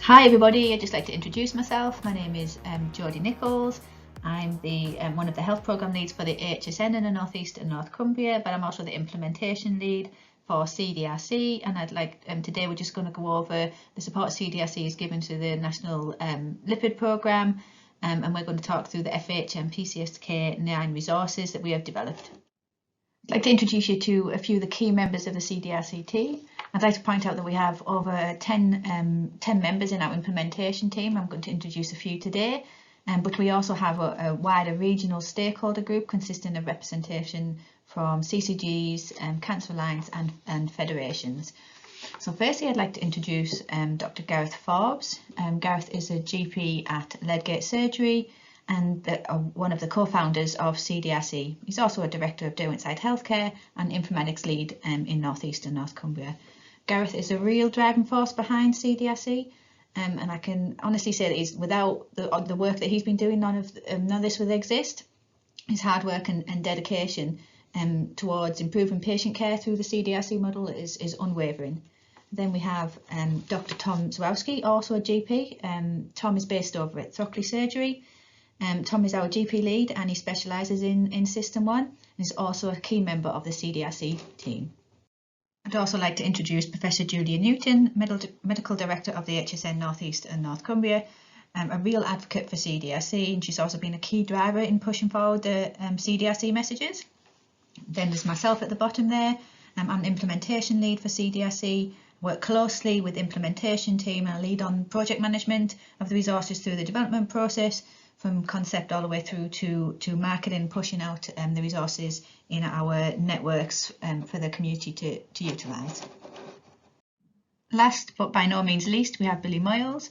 Hi everybody, I'd just like to introduce myself. My name is Jodie Nichols. I'm the one of the health programme leads for the HSN in the North East and North Cumbria, but I'm also the implementation lead for CDRC, and I'd like today we're just going to go over the support CDRC is given to the National Lipid Programme, and we're going to talk through the FH and PCSK9 resources that we have developed. I'd like to introduce you to a few of the key members of the CDRC team. I'd like to point out that we have over 10 members in our implementation team. I'm going to introduce a few today, but we also have a wider regional stakeholder group consisting of representation from CCGs, Council Alliance and federations. So firstly, I'd like to introduce Dr. Gareth Forbes. Gareth is a GP at Ledgate Surgery and one of the co-founders of CDRC. He's also a director of Derwentside Healthcare and informatics lead in North East and North Cumbria. Gareth is a real driving force behind CDRC, and I can honestly say that without the work that he's been doing, none of this would exist. His hard work and dedication towards improving patient care through the CDRC model is unwavering. Then we have Dr. Tom Zwowski, also a GP. Tom is based over at Throckley Surgery. Tom is our GP lead and he specialises in System 1 and is also a key member of the CDRC team. I'd also like to introduce Professor Julia Newton, Medical Director of the HSN North East and North Cumbria, a real advocate for CDRC, and she's also been a key driver in pushing forward the CDRC messages. Then there's myself at the bottom there. I'm the implementation lead for CDRC, work closely with the implementation team and lead on project management of the resources through the development process, from concept all the way through to marketing, pushing out the resources in our networks for the community to utilise. Last but by no means least, we have Billy Moyles.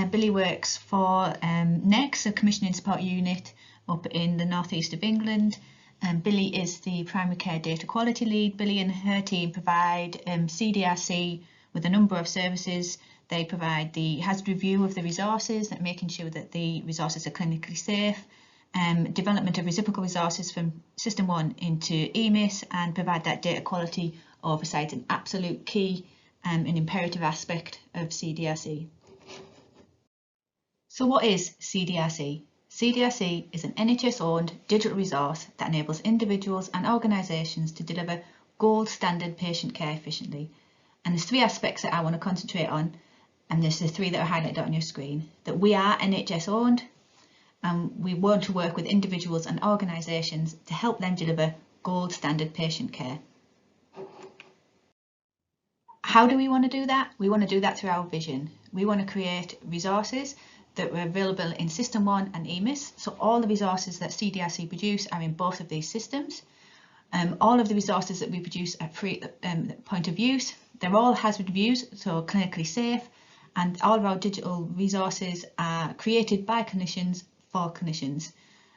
Billy works for NEX, a commissioning support unit up in the northeast of England. Billy is the primary care data quality lead. Billy and her team provide CDRC with a number of services. They provide the hazard review of the resources, making sure that the resources are clinically safe, development of reciprocal resources from System 1 into EMIS, and provide that data quality oversight, an absolute key and imperative aspect of CDRC. So what is CDRC? CDRC is an NHS-owned digital resource that enables individuals and organisations to deliver gold standard patient care efficiently. And there's three aspects that I want to concentrate on, and there's the three that are highlighted on your screen. That we are NHS owned, and we want to work with individuals and organisations to help them deliver gold standard patient care. How do we want to do that? We want to do that through our vision. We want to create resources that were available in System 1 and EMIS. So all the resources that CDRC produce are in both of these systems. All of the resources that we produce at point of use, they're all hazard reviews, so clinically safe, and all of our digital resources are created by clinicians for clinicians.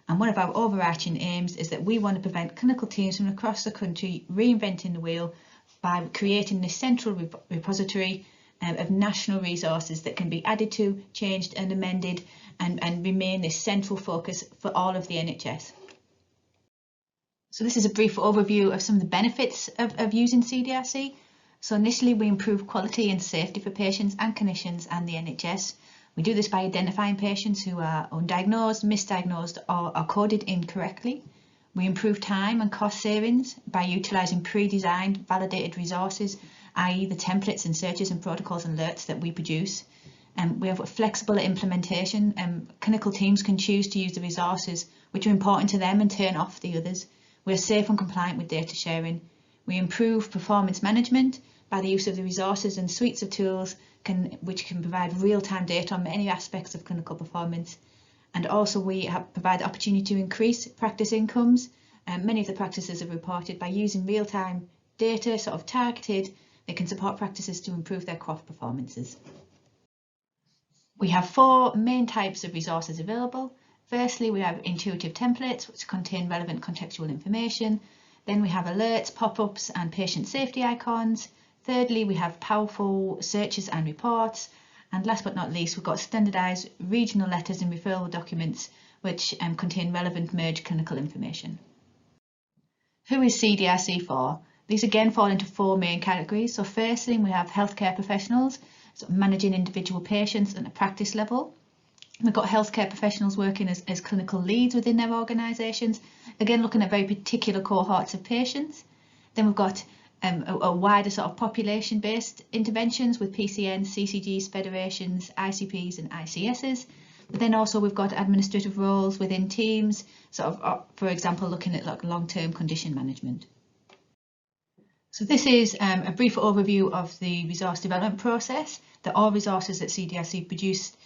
And one of our overarching aims is that we want to prevent clinical teams from across the country reinventing the wheel by creating this central repository of national resources that can be added to, changed and amended and remain this central focus for all of the NHS. So this is a brief overview of some of the benefits of using CDRC. So initially we improve quality and safety for patients and clinicians and the NHS. We do this by identifying patients who are undiagnosed, misdiagnosed or are coded incorrectly. We improve time and cost savings by utilising pre-designed validated resources, i.e. the templates and searches and protocols and alerts that we produce. We have a flexible implementation. Clinical teams can choose to use the resources which are important to them and turn off the others. We are safe and compliant with data sharing. We improve performance management by the use of the resources and suites of tools which can provide real-time data on many aspects of clinical performance. And also we provide the opportunity to increase practice incomes. Many of the practices have reported by using real-time data, sort of targeted, they can support practices to improve their cost performances. We have four main types of resources available. Firstly, we have intuitive templates which contain relevant contextual information. Then we have alerts, pop-ups and patient safety icons. Thirdly, we have powerful searches and reports. And last but not least, we've got standardised regional letters and referral documents which contain relevant merged clinical information. Who is CDRC for? These again fall into four main categories. So firstly, we have healthcare professionals. sort of managing individual patients at a practice level. We've got healthcare professionals working as clinical leads within their organisations, again looking at very particular cohorts of patients. Then we've got a wider sort of population-based interventions with PCNs, CCGs, federations, ICPs and ICSs. But then also we've got administrative roles within teams, sort of, for example, looking at like long-term condition management. So this is a brief overview of the resource development process that all resources that CDRC produce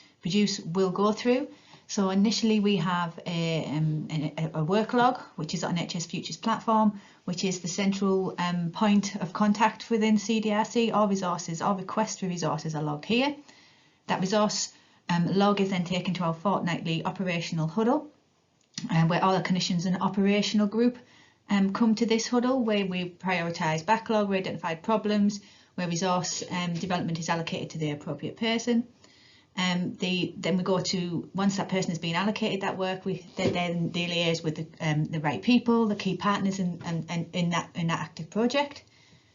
will go through. So initially we have a work log, which is on NHS Futures platform, which is the central point of contact within CDRC. All resources, all requests for resources are logged here. That resource log is then taken to our fortnightly operational huddle, where all the clinicians and operational group come to this huddle, where we prioritise backlog, we identify problems, where resource development is allocated to the appropriate person. Then we go to, once that person has been allocated that work, they liaise with the right people, the key partners in that active project.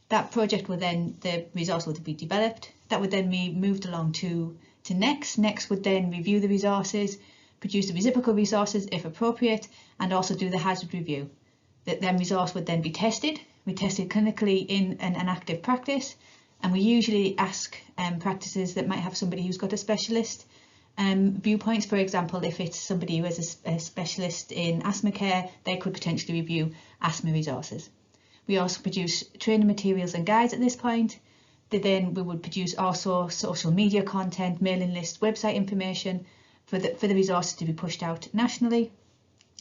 That project will then, the resource will be developed. That would then be moved along to Next. Next would then review the resources, produce the reciprocal resources if appropriate, and also do the hazard review. That then resource would then be tested. We tested clinically in an active practice. And we usually ask practices that might have somebody who's got a specialist viewpoints. For example, if it's somebody who is a specialist in asthma care, they could potentially review asthma resources. We also produce training materials and guides at this point. Then we would produce also social media content, mailing list, website information for the resources to be pushed out nationally.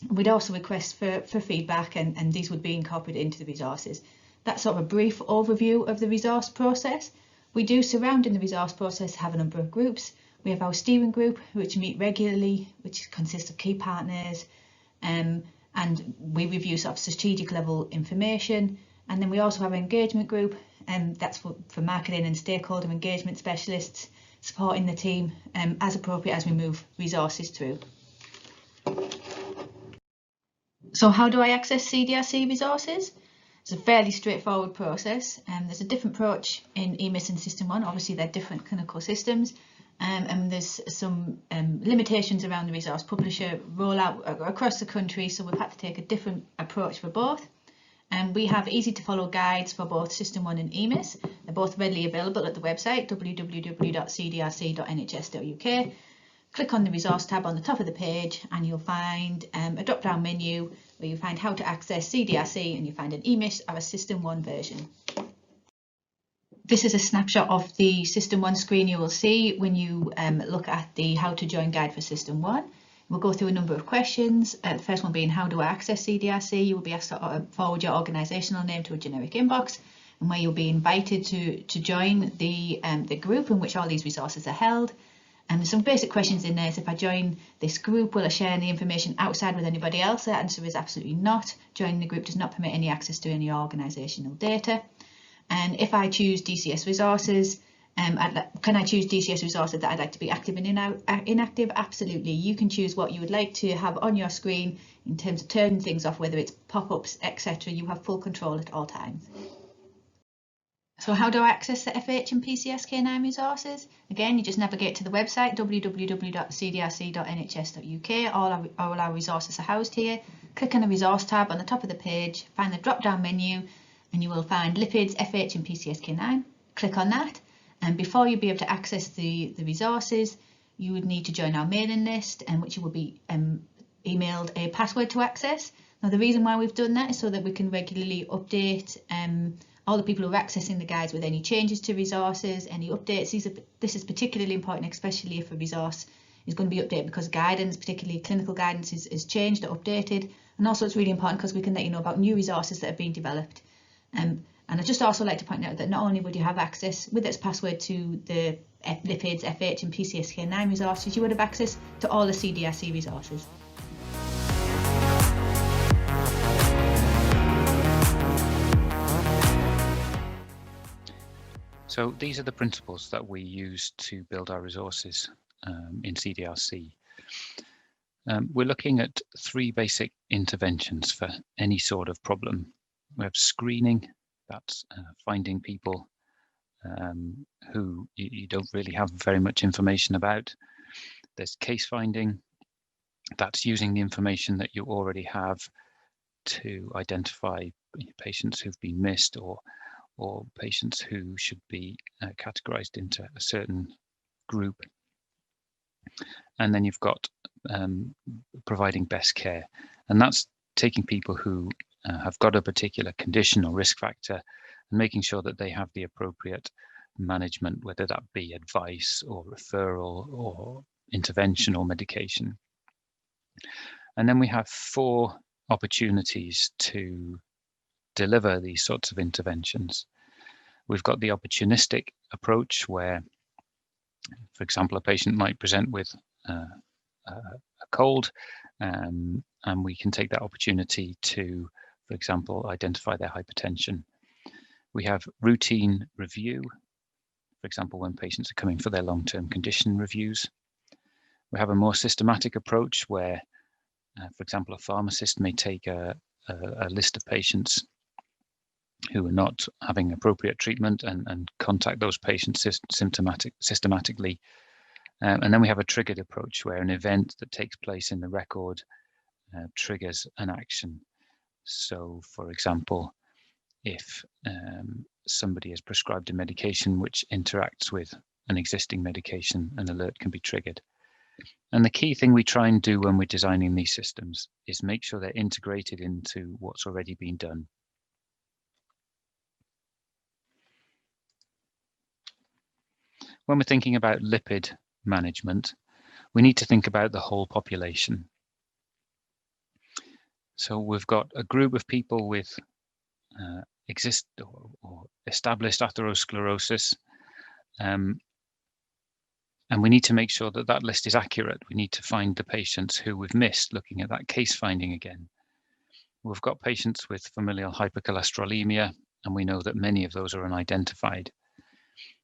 We'd also request for feedback, and these would be incorporated into the resources. That's sort of a brief overview of the resource process. We do, surrounding the resource process, have a number of groups. We have our steering group, which meet regularly, which consists of key partners, and we review sort of strategic level information. And then we also have an engagement group, and that's for marketing and stakeholder engagement specialists, supporting the team as appropriate as we move resources through. So how do I access CDRC resources? It's a fairly straightforward process. There's a different approach in EMIS and System 1. Obviously, they're different clinical systems, and there's some limitations around the resource publisher rollout across the country, so we've had to take a different approach for both. We have easy to follow guides for both System 1 and EMIS. They're both readily available at the website www.cdrc.nhs.uk. Click on the resource tab on the top of the page and you'll find a drop down menu where you find how to access CDRC, and you find an EMIS or a System 1 version. This is a snapshot of the System 1 screen you will see when you look at the how to join guide for System 1. We'll go through a number of questions. The first one being, how do I access CDRC? You will be asked to forward your organisational name to a generic inbox, and where you'll be invited to join the group in which all these resources are held. And there's some basic questions in there. So if I join this group, will I share any information outside with anybody else? The answer is absolutely not. Joining the group does not permit any access to any organisational data. And if I choose DCS resources, can I choose DCS resources that I'd like to be active and inactive? Absolutely. You can choose what you would like to have on your screen in terms of turning things off, whether it's pop-ups, etc. You have full control at all times. So how do I access the FH and PCSK9 resources? Again, you just navigate to the website www.cdrc.nhs.uk. All our resources are housed here. Click on the resource tab on the top of the page, find the drop down menu, and you will find lipids, FH and PCSK9. Click on that, and before you'll be able to access the resources, you would need to join our mailing list, and which you will be emailed a password to access. Now the reason why we've done that is so that we can regularly update all the people who are accessing the guides with any changes to resources, any updates. This is particularly important, especially if a resource is going to be updated because guidance, particularly clinical guidance, is changed or updated. And also it's really important because we can let you know about new resources that have been developed. And I'd just also like to point out that not only would you have access with this password to the lipids, FH and PCSK9 resources, you would have access to all the CDRC resources. So these are the principles that we use to build our resources in CDRC. We're looking at 3 basic interventions for any sort of problem. We have screening, that's finding people who you don't really have very much information about. There's case finding. That's using the information that you already have to identify patients who've been missed or patients who should be categorized into a certain group. And then you've got providing best care, and that's taking people who have got a particular condition or risk factor and making sure that they have the appropriate management, whether that be advice or referral or intervention or medication. And then we have 4 opportunities to deliver these sorts of interventions. We've got the opportunistic approach where, for example, a patient might present with a cold, and we can take that opportunity to, for example, identify their hypertension. We have routine review, for example, when patients are coming for their long-term condition reviews. We have a more systematic approach where, for example, a pharmacist may take a list of patients who are not having appropriate treatment and contact those patients systematically. And then we have a triggered approach where an event that takes place in the record triggers an action. So, for example, if somebody is prescribed a medication which interacts with an existing medication, an alert can be triggered. And the key thing we try and do when we're designing these systems is make sure they're integrated into what's already been done. When we're thinking about lipid management, we need to think about the whole population. So we've got a group of people with or established atherosclerosis, and we need to make sure that that list is accurate. We need to find the patients who we've missed, looking at that case finding again. We've got patients with familial hypercholesterolemia, and we know that many of those are unidentified.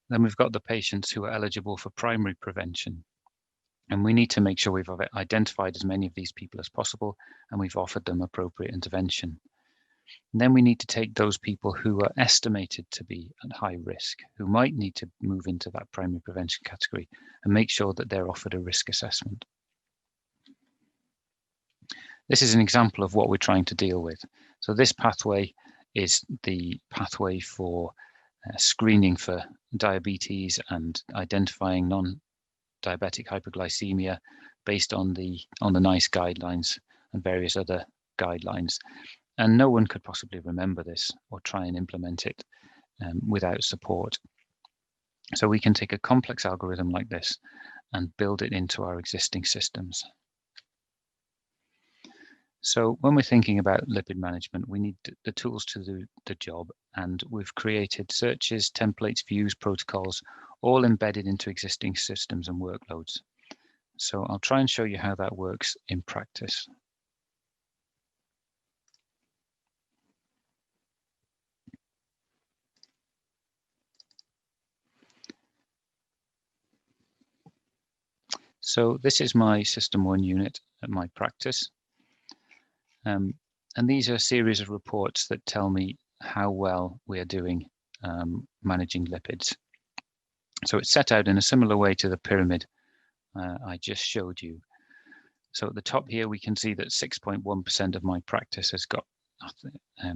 Then we've got the patients who are eligible for primary prevention, and we need to make sure we've identified as many of these people as possible and we've offered them appropriate intervention. And then we need to take those people who are estimated to be at high risk, who might need to move into that primary prevention category, and make sure that they're offered a risk assessment. This is an example of what we're trying to deal with. So this pathway is the pathway for screening for diabetes and identifying non-diabetic hypoglycemia based on the NICE guidelines and various other guidelines. And no one could possibly remember this or try and implement it without support. So we can take a complex algorithm like this and build it into our existing systems. So when we're thinking about lipid management, we need the tools to do the job, and we've created searches, templates, views, protocols, all embedded into existing systems and workloads. So I'll try and show you how that works in practice. So this is my System 1 unit at my practice. And these are a series of reports that tell me how well we are doing managing lipids. So it's set out in a similar way to the pyramid I just showed you. So at the top here, we can see that 6.1% of my practice has got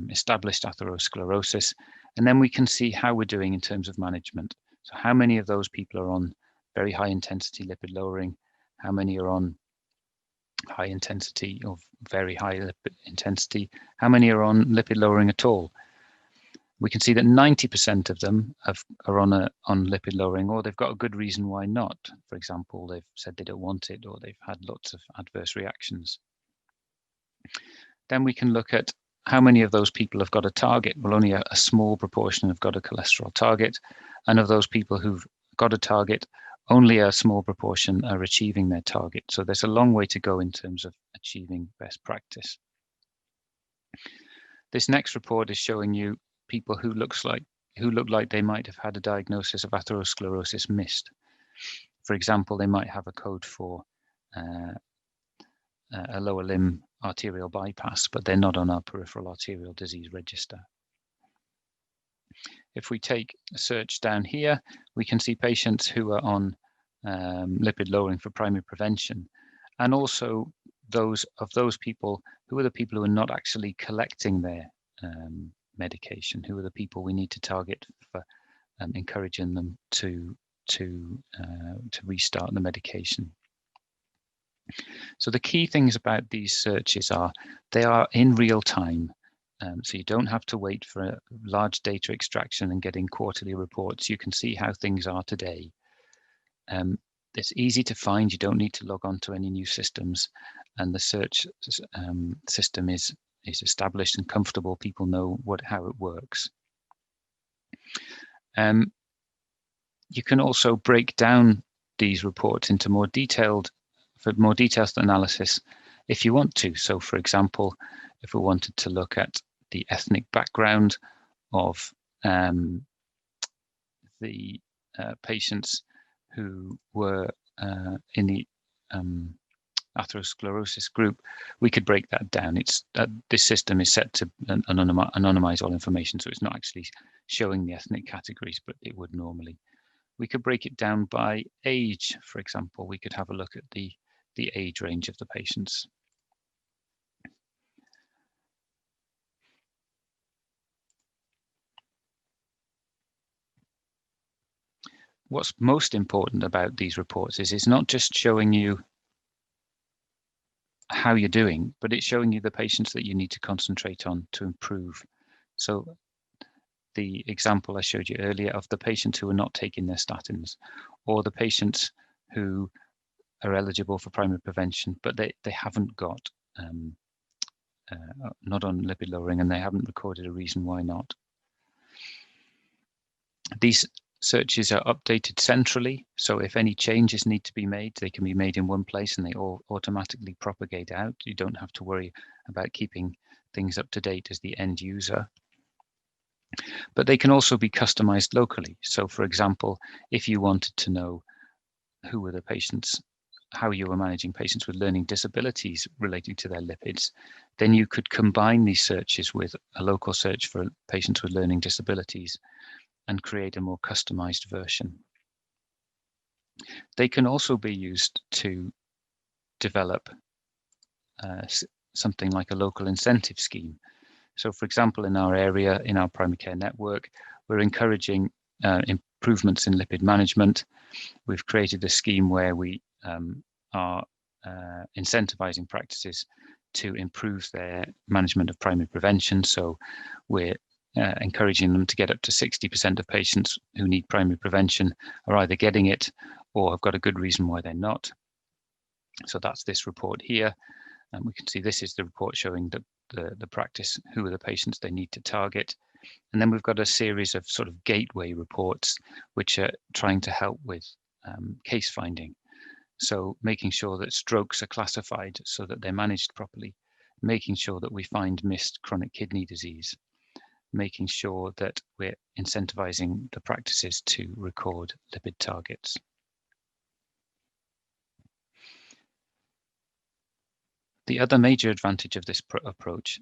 established atherosclerosis. And then we can see how we're doing in terms of management. So how many of those people are on very high intensity lipid lowering? How many are on high intensity or very high lipid intensity? How many are on lipid lowering at all? We can see that 90% of them are on lipid lowering, or they've got a good reason why not. For example, they've said they don't want it, or they've had lots of adverse reactions. Then we can look at how many of those people have got a target. Well, only a small proportion have got a cholesterol target, and of those people who've got a target, only a small proportion are achieving their target. So there's a long way to go in terms of achieving best practice. This next report is showing you people who look like they might have had a diagnosis of atherosclerosis missed. For example, they might have a code for a lower limb arterial bypass, but they're not on our peripheral arterial disease register. if we take a search down here, we can see patients who are on lipid lowering for primary prevention, and also those people who are the people who are not actually collecting their medication, who are the people we need to target for encouraging them to restart the medication. So the key things about these searches are they are in real time. So you don't have to wait for a large data extraction and getting quarterly reports. You can see how things are today. It's easy to find. You don't need to log on to any new systems, and the search system is established and comfortable. People know how it works. You can also break down these reports into more detailed analysis if you want to. So, for example, if we wanted to look at the ethnic background of the patients who were in the atherosclerosis group, we could break that down. This system is set to anonymize all information, so it's not actually showing the ethnic categories, but it would normally. We could break it down by age, for example. We could have a look at the age range of the patients. What's most important about these reports is it's not just showing you how you're doing, but it's showing you the patients that you need to concentrate on to improve. So the example I showed you earlier of the patients who are not taking their statins, or the patients who are eligible for primary prevention, but they haven't got not on lipid lowering, and they haven't recorded a reason why not. These searches are updated centrally, so if any changes need to be made, they can be made in one place and they all automatically propagate out. You don't have to worry about keeping things up to date as the end user. But they can also be customized locally. So, for example, if you wanted to know who were the patients, how you were managing patients with learning disabilities relating to their lipids, then you could combine these searches with a local search for patients with learning disabilities and create a more customized version. They can also be used to develop something like a local incentive scheme. So, for example, in our area, in our primary care network, we're encouraging improvements in lipid management. We've created a scheme where we are incentivizing practices to improve their management of primary prevention. So we're encouraging them to get up to 60% of patients who need primary prevention are either getting it or have got a good reason why they're not. So that's this report here. And we can see this is the report showing the practice, who are the patients they need to target. And then we've got a series of sort of gateway reports, which are trying to help with case finding. So making sure that strokes are classified so that they're managed properly, making sure that we find missed chronic kidney disease, making sure that we're incentivizing the practices to record lipid targets. The other major advantage of this approach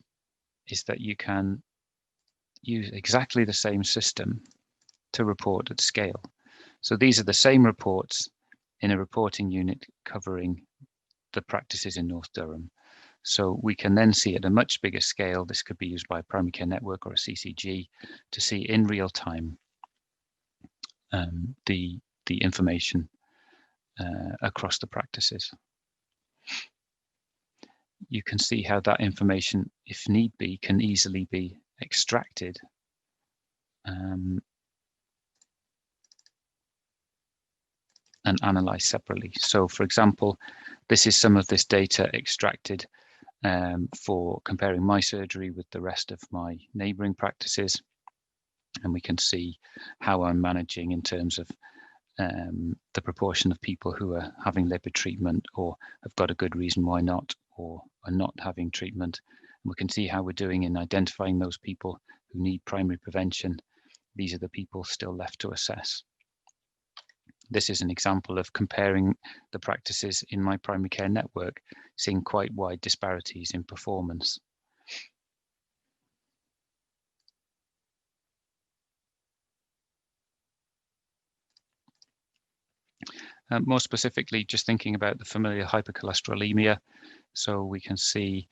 is that you can use exactly the same system to report at scale. So these are the same reports in a reporting unit covering the practices in North Durham. So we can then see at a much bigger scale, this could be used by a primary care network or a CCG, to see in real time the information across the practices. You can see how that information, if need be, can easily be extracted and analyzed separately. So, for example, this is some of this data extracted for comparing my surgery with the rest of my neighboring practices. And we can see how I'm managing in terms of the proportion of people who are having lipid treatment or have got a good reason why not, or are not having treatment. And we can see how we're doing in identifying those people who need primary prevention. These are the people still left to assess. This is an example of comparing the practices in my primary care network, seeing quite wide disparities in performance. More specifically, just thinking about the familial hypercholesterolemia. So we can see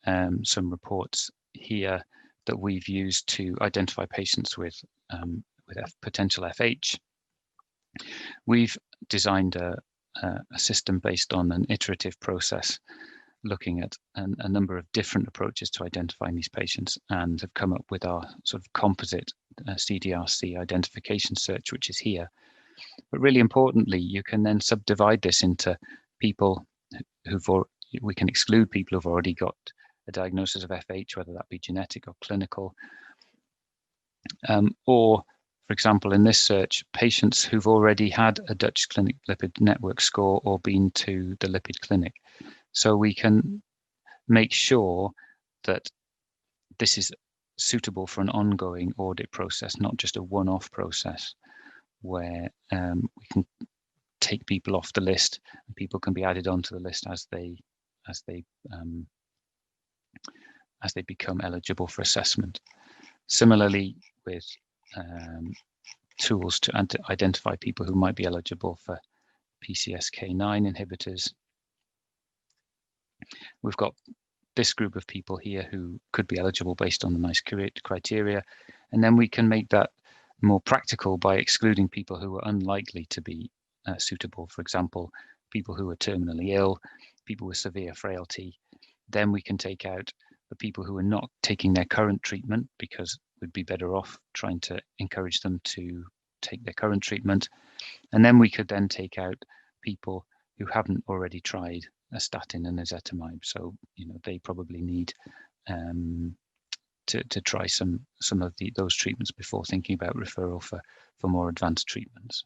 some reports here that we've used to identify patients with potential FH. We've designed a system based on an iterative process, looking at a number of different approaches to identifying these patients, and have come up with our sort of composite CDRC identification search, which is here. But really importantly, you can then subdivide this into people we can exclude people who've already got a diagnosis of FH, whether that be genetic or clinical, or, for example, in this search, patients who've already had a Dutch Clinic Lipid Network score or been to the lipid clinic. So we can make sure that this is suitable for an ongoing audit process, not just a one-off process where we can take people off the list and people can be added onto the list as they become eligible for assessment. Similarly, with tools to identify people who might be eligible for PCSK9 inhibitors. We've got this group of people here who could be eligible based on the NICE criteria, and then we can make that more practical by excluding people who are unlikely to be suitable. For example, people who are terminally ill, people with severe frailty. Then we can take out the people who are not taking their current treatment, because we'd be better off trying to encourage them to take their current treatment. And then we could then take out people who haven't already tried a statin and ezetimibe. So, they probably need to try some of those treatments before thinking about referral for more advanced treatments.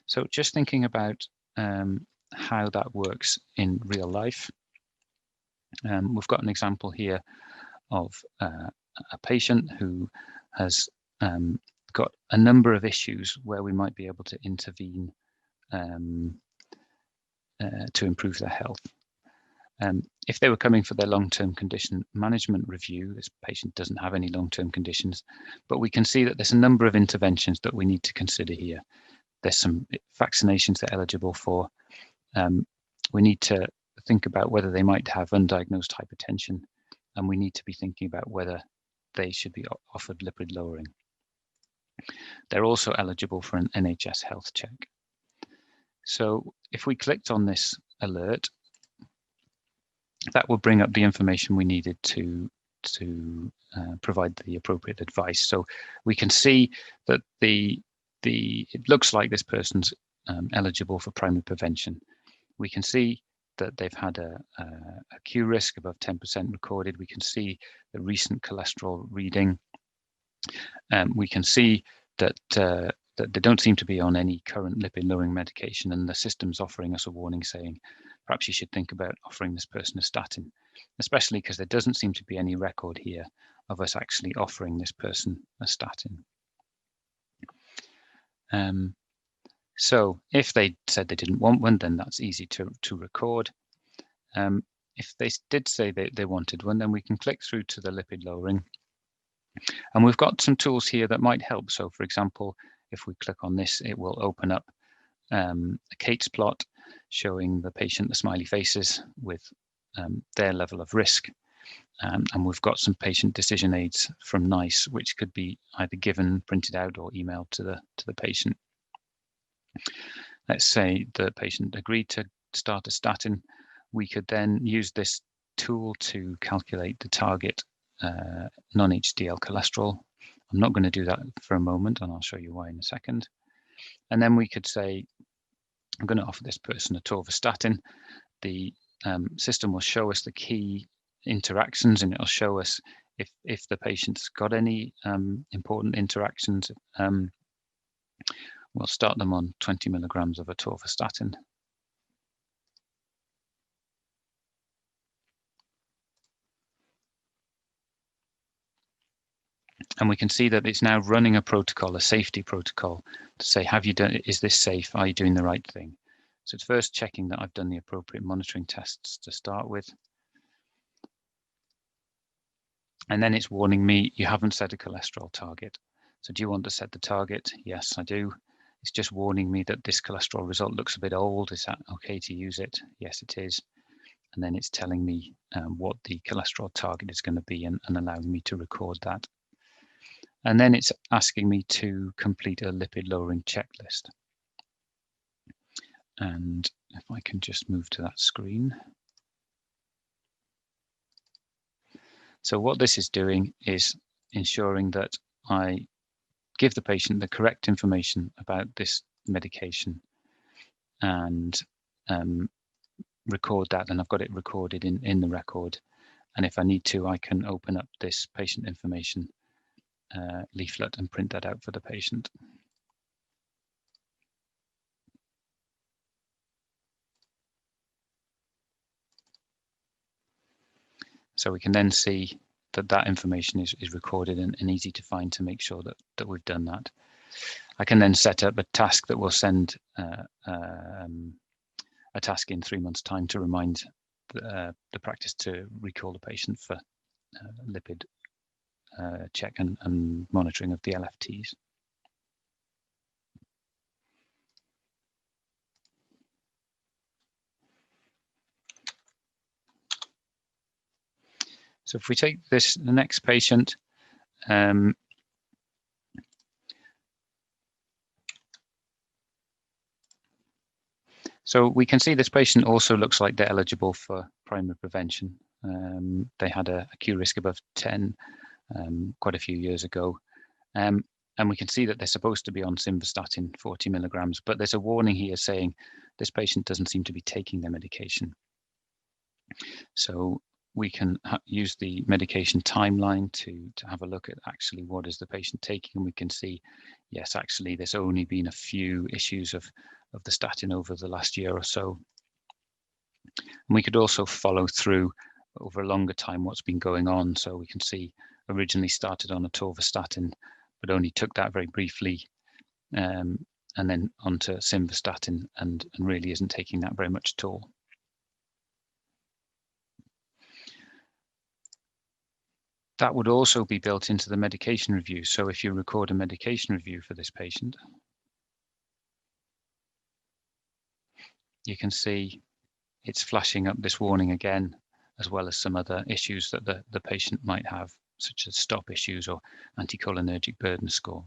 So just thinking about how that works in real life. We've got an example here of a patient who has got a number of issues where we might be able to intervene to improve their health. If they were coming for their long-term condition management review, this patient doesn't have any long-term conditions, but we can see that there's a number of interventions that we need to consider here. There's some vaccinations they're eligible for. We need to think about whether they might have undiagnosed hypertension, and we need to be thinking about whether they should be offered lipid lowering. They're also eligible for an NHS health check. So if we clicked on this alert, that will bring up the information we needed to provide the appropriate advice. So we can see that it looks like this person's eligible for primary prevention. We can see that they've had a Q risk above 10% recorded. We can see the recent cholesterol reading. We can see that they don't seem to be on any current lipid lowering medication, and the system's offering us a warning saying, perhaps you should think about offering this person a statin, especially because there doesn't seem to be any record here of us actually offering this person a statin. So if they said they didn't want one, then that's easy to record. If they did say they wanted one, then we can click through to the lipid lowering. And we've got some tools here that might help. So for example, if we click on this, it will open up a Kate's plot showing the patient the smiley faces with their level of risk. And we've got some patient decision aids from NICE, which could be either given, printed out, or emailed to the patient. Let's say the patient agreed to start a statin. We could then use this tool to calculate the target non-HDL cholesterol. I'm not going to do that for a moment, and I'll show you why in a second. And then we could say, I'm going to offer this person atorvastatin. The system will show us the key interactions, and it'll show us if the patient's got any important interactions. We'll start them on 20 milligrams of atorvastatin. And we can see that it's now running a protocol, a safety protocol, to say, have you done, is this safe? Are you doing the right thing? So it's first checking that I've done the appropriate monitoring tests to start with. And then it's warning me, you haven't set a cholesterol target. So do you want to set the target? Yes, I do. It's just warning me that this cholesterol result looks a bit old. Is that okay to use it? Yes, it is. And then it's telling me what the cholesterol target is going to be and allowing me to record that. And then it's asking me to complete a lipid lowering checklist. And if I can just move to that screen. So what this is doing is ensuring that I give the patient the correct information about this medication and record that, and I've got it recorded in the record. And if I need to, I can open up this patient information leaflet and print that out for the patient. So we can then see that that information is recorded and easy to find to make sure that we've done that. I can then set up a task that will send a task in 3 months' time to remind the practice to recall the patient for lipid check and monitoring of the LFTs. So if we take the next patient, so we can see this patient also looks like they're eligible for primary prevention. They had a Q risk above 10 quite a few years ago. And we can see that they're supposed to be on simvastatin 40 milligrams, but there's a warning here saying this patient doesn't seem to be taking their medication. So we can use the medication timeline to have a look at actually what is the patient taking, and we can see, yes, actually there's only been a few issues of the statin over the last year or so. And we could also follow through over a longer time what's been going on. So we can see originally started on atorvastatin, but only took that very briefly, and then onto simvastatin and really isn't taking that very much at all. That would also be built into the medication review. So if you record a medication review for this patient, you can see it's flashing up this warning again, as well as some other issues that the patient might have, such as stop issues or anticholinergic burden score.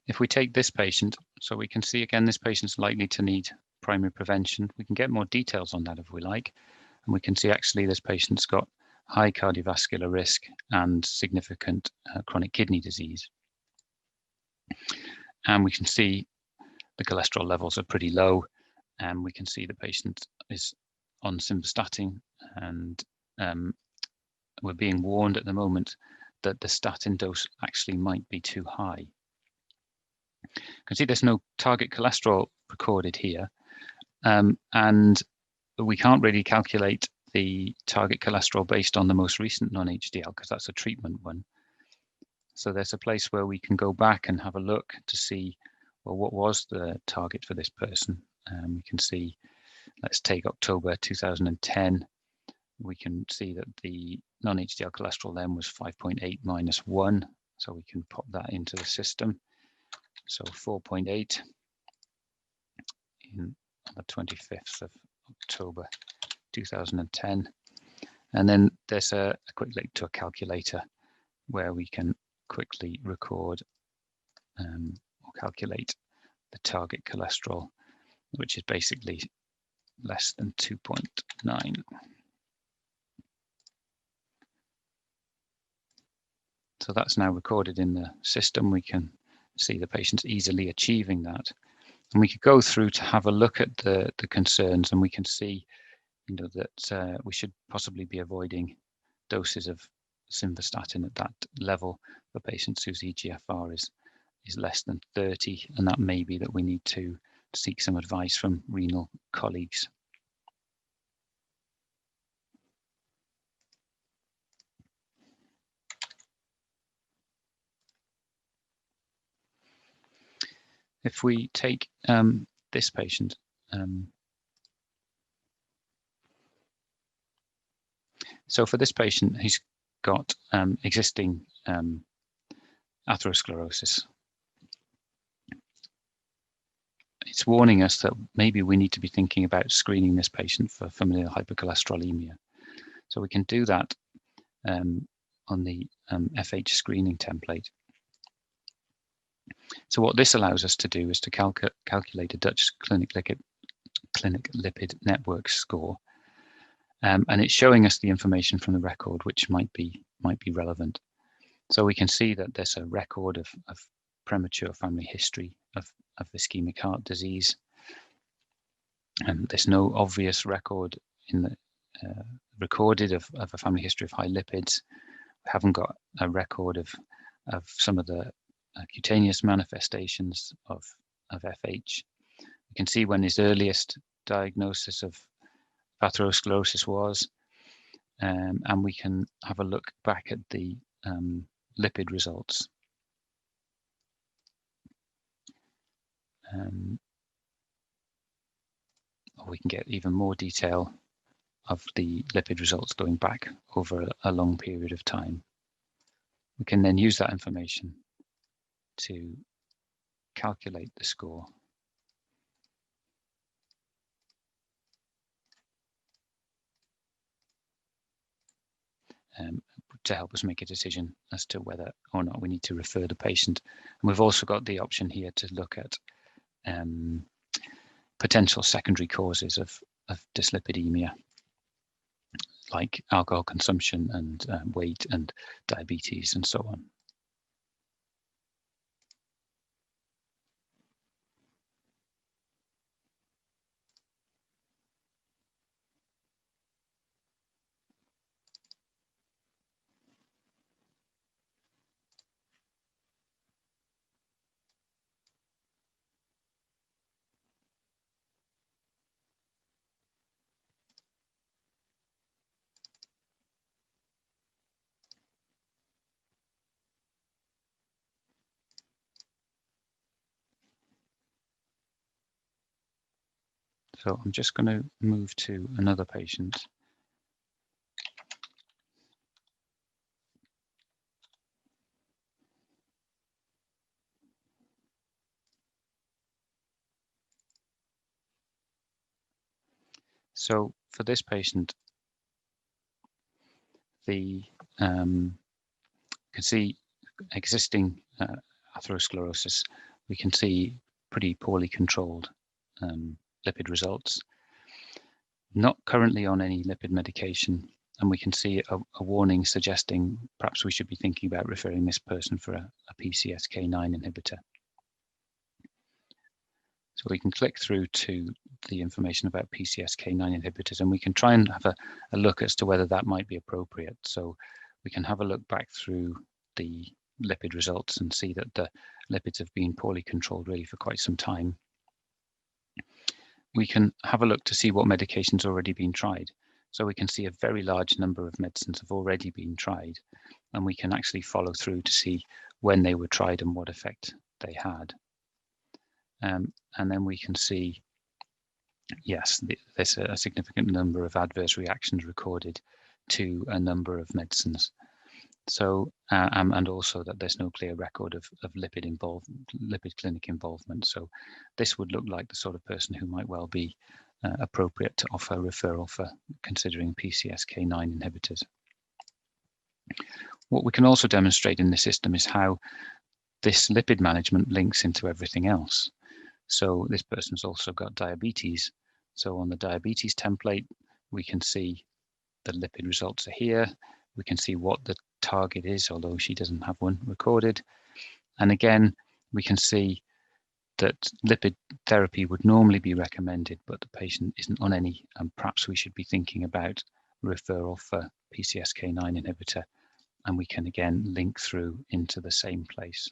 If we take this patient, so we can see again, this patient's likely to need primary prevention. We can get more details on that if we like. And we can see actually this patient's got high cardiovascular risk and significant chronic kidney disease. And we can see the cholesterol levels are pretty low. And we can see the patient is on simvastatin, and we're being warned at the moment that the statin dose actually might be too high. You can see there's no target cholesterol recorded here, and we can't really calculate the target cholesterol based on the most recent non-HDL because that's a treatment one. So there's a place where we can go back and have a look to see, well, what was the target for this person? We can see, let's take October 2010. We can see that the non-HDL cholesterol then was 5.8 minus 1. So we can pop that into the system. So 4.8 on the 25th of October 2010. And then there's a quick link to a calculator where we can quickly record or calculate the target cholesterol, which is basically less than 2.9. So that's now recorded in the system. We can see the patient's easily achieving that. And we could go through to have a look at the concerns, and we can see, you know, that we should possibly be avoiding doses of simvastatin at that level for patients whose eGFR is less than 30, and that may be that we need to seek some advice from renal colleagues. If we take this patient, so for this patient, he's got existing atherosclerosis. It's warning us that maybe we need to be thinking about screening this patient for familial hypercholesterolemia. So we can do that on the FH screening template. So what this allows us to do is to calculate a Dutch clinic lipid network score, and it's showing us the information from the record which might be relevant. So we can see that there's a record of premature family history of ischemic heart disease, and there's no obvious record in the recorded of a family history of high lipids. We haven't got a record of some of the cutaneous manifestations of FH. We can see when his earliest diagnosis of atherosclerosis was, and we can have a look back at the lipid results. Or we can get even more detail of the lipid results going back over a long period of time. We can then use that information to calculate the score. To help us make a decision as to whether or not we need to refer the patient. And we've also got the option here to look at potential secondary causes of dyslipidemia, like alcohol consumption and weight and diabetes and so on. So I'm just going to move to another patient. So for this patient, the can see existing atherosclerosis. We can see pretty poorly controlled lipid results. Not currently on any lipid medication, and we can see a warning suggesting perhaps we should be thinking about referring this person for a PCSK9 inhibitor. So we can click through to the information about PCSK9 inhibitors, and we can try and have a look as to whether that might be appropriate. So we can have a look back through the lipid results and see that the lipids have been poorly controlled really for quite some time. We can have a look to see what medications already been tried. So we can see a very large number of medicines have already been tried, and we can actually follow through to see when they were tried and what effect they had. And then we can see, yes, there's a significant number of adverse reactions recorded to a number of medicines. So, and also that there's no clear record of lipid clinic involvement. So this would look like the sort of person who might well be appropriate to offer referral for considering PCSK9 inhibitors. What we can also demonstrate in the system is how this lipid management links into everything else. So this person's also got diabetes. So on the diabetes template, we can see the lipid results are here. We can see what the target is, although she doesn't have one recorded. And again, we can see that lipid therapy would normally be recommended, but the patient isn't on any, and perhaps we should be thinking about referral for PCSK9 inhibitor. And we can again link through into the same place.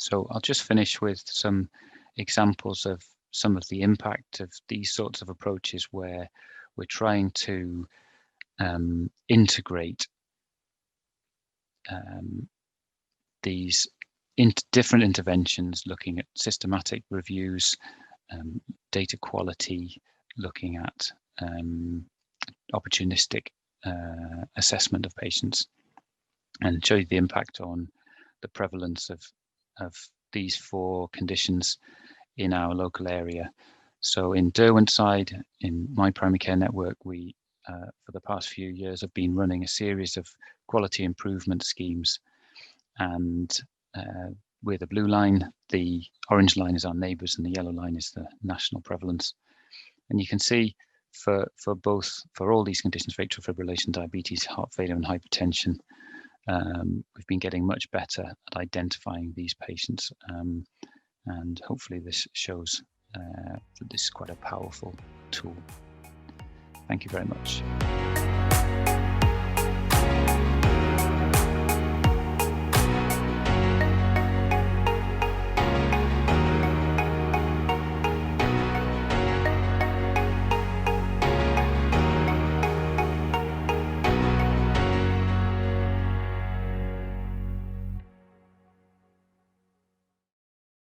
So I'll just finish with some examples of some of the impact of these sorts of approaches where we're trying to integrate these different interventions, looking at systematic reviews, data quality, looking at opportunistic assessment of patients, and show you the impact on the prevalence of these 4 conditions in our local area. So in Derwentside, in my primary care network, we for the past few years have been running a series of quality improvement schemes, and we're the blue line, the orange line is our neighbours, and the yellow line is the national prevalence. And you can see for all these conditions, atrial fibrillation, diabetes, heart failure and hypertension, we've been getting much better at identifying these patients, and hopefully this shows that this is quite a powerful tool. Thank you very much.